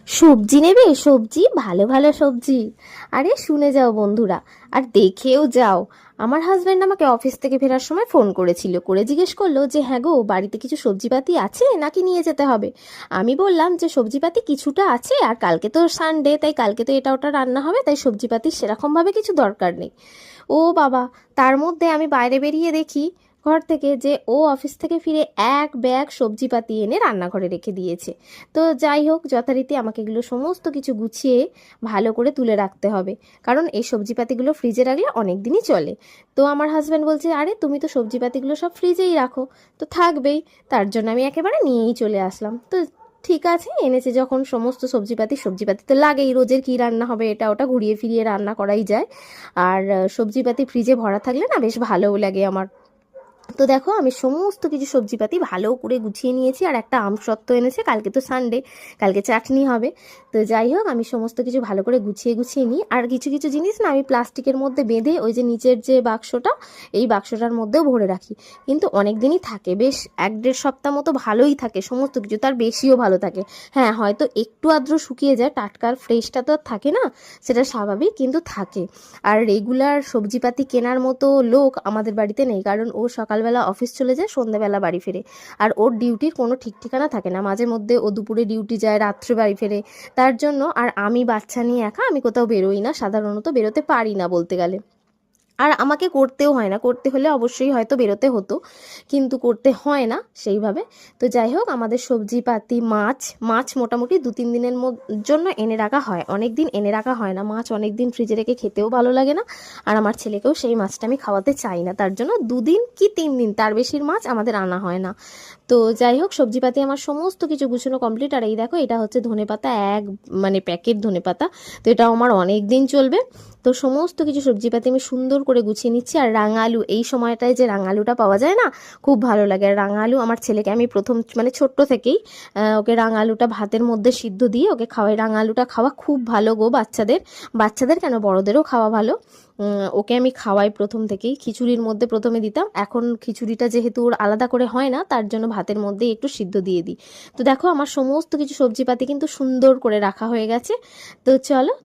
সবজি নেবে? সবজি, ভালো ভালো সবজি। আরে শুনে যাও বন্ধুরা, আর দেখেও যাও। আমার হাজব্যান্ড আমাকে অফিস থেকে ফেরার সময় ফোন করেছিল, করে জিজ্ঞেস করলো যে হ্যাঁ গো, বাড়িতে কিছু সবজিপাতি আছে নাকি নিয়ে যেতে হবে। আমি বললাম যে সবজিপাতি কিছুটা আছে, আর কালকে তো সানডে, তাই কালকে তো এটা ওটা রান্না হবে, তাই সবজিপাতির সেরকমভাবে কিছু দরকার নেই। ও বাবা! তার মধ্যে আমি বাইরে বেরিয়ে দেখি ঘর থেকে যে ও অফিস থেকে ফিরে এক ব্যাগ সবজিপাতি এনে রান্নাঘরে রেখে দিয়েছে। তো যাই হোক, যথারীতি আমাকে এগুলো সমস্ত কিছু গুছিয়ে ভালো করে তুলে রাখতে হবে, কারণ এই সবজিপাতিগুলো ফ্রিজে রাখলে অনেক দিনই চলে। তো আমার হাজব্যান্ড বলছে, আরে তুমি তো সবজিপাতিগুলো সব ফ্রিজেই রাখো, তো থাকবেই। তার জন্য আমি একেবারে নিয়েই চলে আসলাম। তো ঠিক আছে, এনেছে যখন সমস্ত সবজিপাতি, সবজিপাতি তো লাগেই, রোজের কী রান্না হবে এটা ওটা ঘুরিয়ে ফিরিয়ে রান্না করাই যায়। আর সবজিপাতি ফ্রিজে ভরা থাকলে না বেশ ভালোও লাগে আমার। তো দেখো, আমি সমস্ত কিছু সবজিপাতি ভালো করে গুছিয়ে নিয়েছি, আর একটা আমসত্ত্ব এনেছে, কালকে তো সানডে, কালকে চাটনি হবে। তো যাই হোক, আমি সমস্ত কিছু ভালো করে গুছিয়ে গুছিয়ে নিই। আর কিছু কিছু জিনিস না আমি প্লাস্টিকের মধ্যে বেঁধে ওই যে নিচের যে বাক্সটা, এই বাক্সটার মধ্যেও ভরে রাখি। কিন্তু অনেক দিনই থাকে, বেশ 1-1.5 সপ্তাহ মতো ভালোই থাকে সমস্ত কিছু, তার বেশিও ভালো থাকে। হ্যাঁ, হয়তো একটু আদ্র শুকিয়ে যায়, টাটকার ফ্রেশটা তো আর থাকে না, সেটা স্বাভাবিক, কিন্তু থাকে। আর রেগুলার সবজিপাতি কেনার মতো লোক আমাদের বাড়িতে নেই, কারণ ও সকালবেলা অফিস চলে যায়, সন্ধ্যাবেলা বাড়ি ফেরে। আর ওর ডিউটির কোনো ঠিক ঠিকানা থাকে না, মাঝে মধ্যে ও দুপুরে ডিউটি যায়, রাত্রে বাড়ি ফেরে। তার জন্য আর আমি বাচ্চা নিয়ে একা আমি কোথাও বেরোই না, সাধারণত বেরোতে পারি না বলতে গেলে। আর আমাকে করতেও হয় না, করতে হলে অবশ্যই হয়তো বেরোতে হতো, কিন্তু করতে হয় না সেইভাবে। তো যাই হোক, আমাদের সবজিপাতি, মাছ মাছ মোটামুটি 2-3 দিনের জন্য এনে রাখা হয়, অনেক দিন এনে রাখা হয় না। মাছ অনেক দিন ফ্রিজে রেখে খেতেও ভালো লাগে না, আর আমার ছেলেকেও সেই মাছটা আমি খাওয়াতে চাই না, তার জন্য 2 দিন কি 3 দিন, তার বেশির মাছ আমাদের আনা হয় না। তো যাই হোক, সবজিপাতি আমার সমস্ত কিছু গুছানো কমপ্লিট। আর এই দেখো, এটা হচ্ছে ধনেপাতা, মানে প্যাকেট ধনেপাতা। তো এটা আমার অনেক দিন চলবে। তো সমস্ত কিছু সবজিপাতি আমি সুন্দর করে গুছিয়ে নিচ্ছি। আর রাঙালু, এই সময়টায় যে রাঙালুটা পাওয়া যায় না, খুব ভালো লাগে। আর রাঙালু আমার ছেলেকে আমি প্রথম মানে ছোট্ট থেকেই ওকে রাঙালুটা ভাতের মধ্যে সিদ্ধ দিয়ে ওকে খাওয়াই। রাঙালুটা খাওয়া খুব ভালো গো বাচ্চাদের, বাচ্চাদের কেন, বড়দেরও খাওয়া ভালো। ওকে আমি খাওয়াই প্রথম থেকেই। খিচুড়ির মধ্যে প্রথমে দিতাম, এখন খিচুড়িটা যেহেতু ওর আলাদা করে হয় না, তার জন্য ভাতের মধ্যেই একটু সিদ্ধ দিয়ে দিই। তো দেখো, আমার সমস্ত কিছু সবজিপাতি কিন্তু সুন্দর করে রাখা হয়ে গেছে। তো চলো।